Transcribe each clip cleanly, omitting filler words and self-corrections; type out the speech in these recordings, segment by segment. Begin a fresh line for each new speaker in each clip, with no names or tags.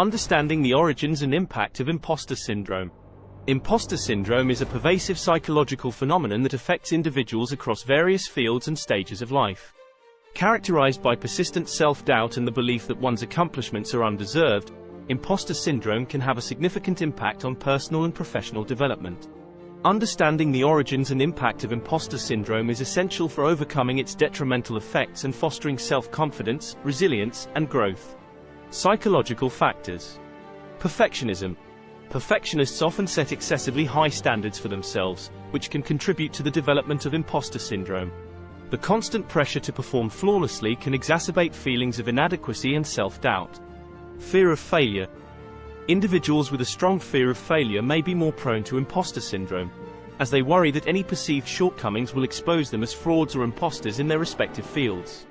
Understanding the origins and impact of imposter syndrome. Imposter syndrome is a pervasive psychological phenomenon that affects individuals across various fields and stages of life. Characterized by persistent self-doubt and the belief that one's accomplishments are undeserved, imposter syndrome can have a significant impact on personal and professional development. Understanding the origins and impact of imposter syndrome is essential for overcoming its detrimental effects and fostering self-confidence, resilience, and growth. Psychological factors. Perfectionism. Perfectionists often set excessively high standards for themselves, which can contribute to the development of imposter syndrome. The constant pressure to perform flawlessly can exacerbate feelings of inadequacy and self-doubt. Fear of failure. Individuals with a strong fear of failure may be more prone to imposter syndrome, as they worry that any perceived shortcomings will expose them as frauds or imposters in their respective fields.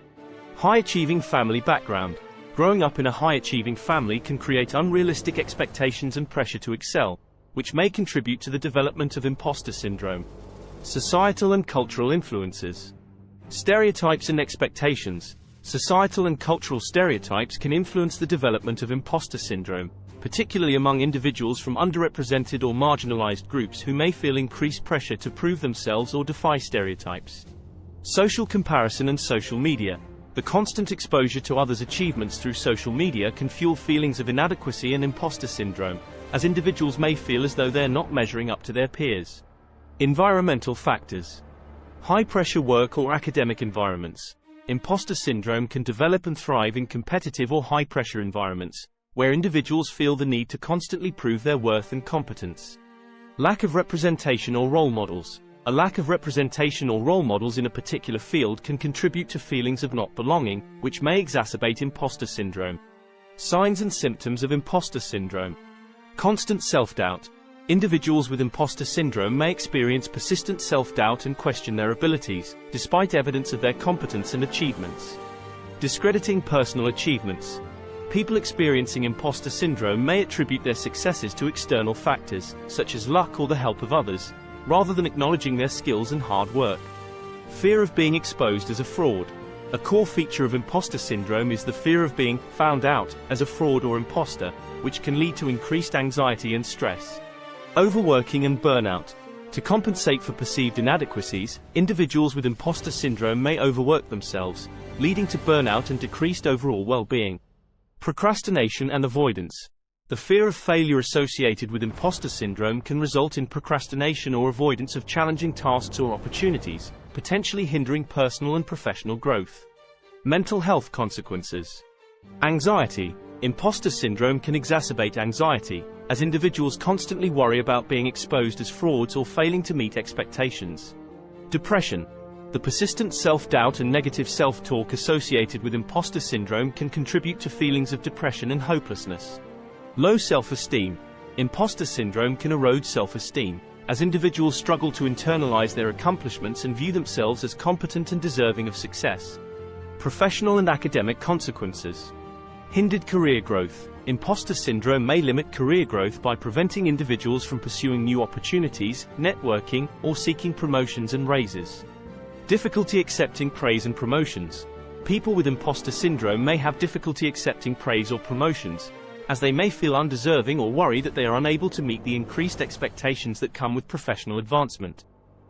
High-achieving family background. Growing up in a high-achieving family can create unrealistic expectations and pressure to excel, which may contribute to the development of imposter syndrome. Societal and cultural influences. Stereotypes and expectations. Societal and cultural stereotypes can influence the development of imposter syndrome, particularly among individuals from underrepresented or marginalized groups who may feel increased pressure to prove themselves or defy stereotypes. Social comparison and social media. The constant exposure to others' achievements through social media can fuel feelings of inadequacy and imposter syndrome, as individuals may feel as though they're not measuring up to their peers. Environmental factors. High-pressure work or academic environments. Imposter syndrome can develop and thrive in competitive or high-pressure environments, where individuals feel the need to constantly prove their worth and competence. Lack of representation or role models. A lack of representation or role models in a particular field can contribute to feelings of not belonging, which may exacerbate imposter syndrome. Signs and symptoms of imposter syndrome. Constant self-doubt. Individuals with imposter syndrome may experience persistent self-doubt and question their abilities, despite evidence of their competence and achievements. Discrediting personal achievements. People experiencing imposter syndrome may attribute their successes to external factors, such as luck or the help of others, rather than acknowledging their skills and hard work. Fear of being exposed as a fraud. A core feature of imposter syndrome is the fear of being found out as a fraud or imposter, which can lead to increased anxiety and stress. Overworking and burnout. To compensate for perceived inadequacies, individuals with imposter syndrome may overwork themselves, leading to burnout and decreased overall well-being. Procrastination and avoidance. The fear of failure associated with imposter syndrome can result in procrastination or avoidance of challenging tasks or opportunities, potentially hindering personal and professional growth. Mental health consequences. Anxiety. Imposter syndrome can exacerbate anxiety, as individuals constantly worry about being exposed as frauds or failing to meet expectations. Depression. The persistent self-doubt and negative self-talk associated with imposter syndrome can contribute to feelings of depression and hopelessness. Low self-esteem. Imposter syndrome can erode self-esteem, as individuals struggle to internalize their accomplishments and view themselves as competent and deserving of success. Professional and academic consequences. Hindered career growth. Imposter syndrome may limit career growth by preventing individuals from pursuing new opportunities, networking, or seeking promotions and raises. Difficulty accepting praise and promotions. People with imposter syndrome may have difficulty accepting praise or promotions, as they may feel undeserving or worry that they are unable to meet the increased expectations that come with professional advancement.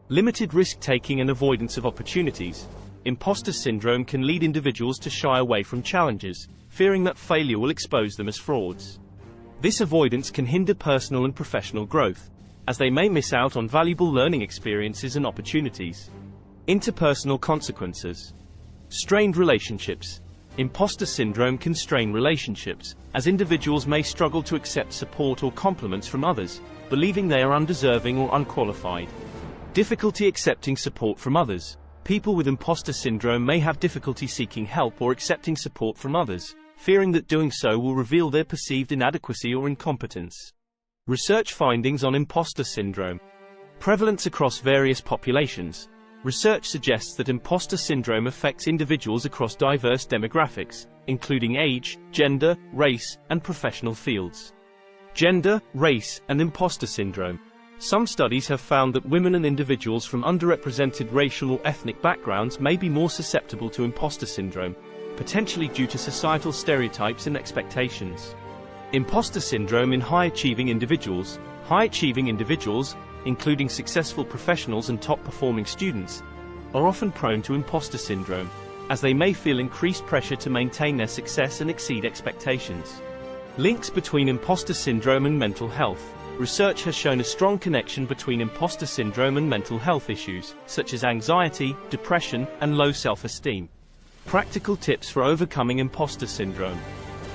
Limited risk-taking and avoidance of opportunities. Imposter syndrome can lead individuals to shy away from challenges, fearing that failure will expose them as frauds. This avoidance can hinder personal and professional growth, as they may miss out on valuable learning experiences and opportunities. Interpersonal consequences. Strained relationships. Imposter syndrome can strain relationships, as individuals may struggle to accept support or compliments from others, believing they are undeserving or unqualified. Difficulty accepting support from others. People with imposter syndrome may have difficulty seeking help or accepting support from others, fearing that doing so will reveal their perceived inadequacy or incompetence. Research findings on imposter syndrome. Prevalence across various populations. Research suggests that imposter syndrome affects individuals across diverse demographics, including age, gender, race, and professional fields. Gender, race, and imposter syndrome. Some studies have found that women and individuals from underrepresented racial or ethnic backgrounds may be more susceptible to imposter syndrome, potentially due to societal stereotypes and expectations. Imposter syndrome in high-achieving individuals. High-achieving individuals, including successful professionals and top-performing students, are often prone to imposter syndrome, as they may feel increased pressure to maintain their success and exceed expectations. Links between imposter syndrome and mental health. Research has shown a strong connection between imposter syndrome and mental health issues, such as anxiety, depression, and low self-esteem. Practical tips for overcoming imposter syndrome.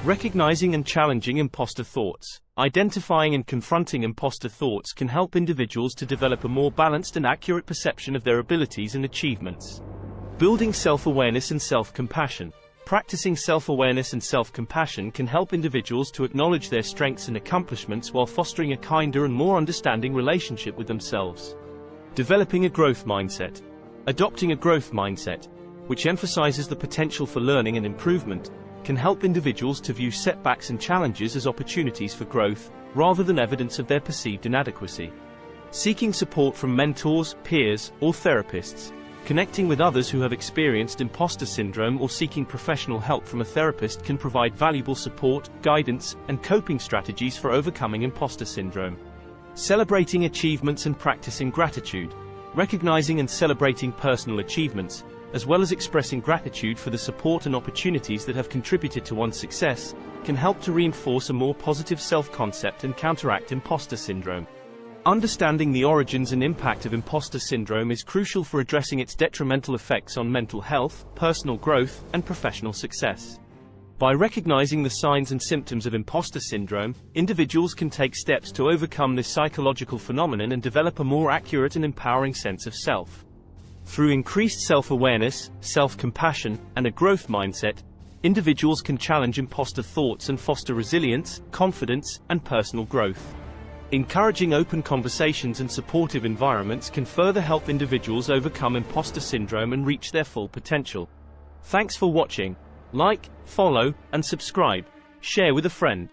Recognizing and challenging imposter thoughts. Identifying and confronting imposter thoughts can help individuals to develop a more balanced and accurate perception of their abilities and achievements. Building self-awareness and self-compassion. Practicing self-awareness and self-compassion can help individuals to acknowledge their strengths and accomplishments while fostering a kinder and more understanding relationship with themselves. Developing a growth mindset. Adopting a growth mindset, which emphasizes the potential for learning and improvement, can help individuals to view setbacks and challenges as opportunities for growth, rather than evidence of their perceived inadequacy. Seeking support from mentors, peers, or therapists. Connecting with others who have experienced imposter syndrome or seeking professional help from a therapist can provide valuable support, guidance, and coping strategies for overcoming imposter syndrome. Celebrating achievements and practicing gratitude. Recognizing and celebrating personal achievements, as well as expressing gratitude for the support and opportunities that have contributed to one's success, can help to reinforce a more positive self-concept and counteract imposter syndrome. Understanding the origins and impact of imposter syndrome is crucial for addressing its detrimental effects on mental health, personal growth, and professional success. By recognizing the signs and symptoms of imposter syndrome, individuals can take steps to overcome this psychological phenomenon and develop a more accurate and empowering sense of self. Through increased self-awareness, self-compassion, and a growth mindset, individuals can challenge imposter thoughts and foster resilience, confidence, and personal growth. Encouraging open conversations and supportive environments can further help individuals overcome imposter syndrome and reach their full potential. Thanks for watching. Like, follow, and subscribe. Share with a friend.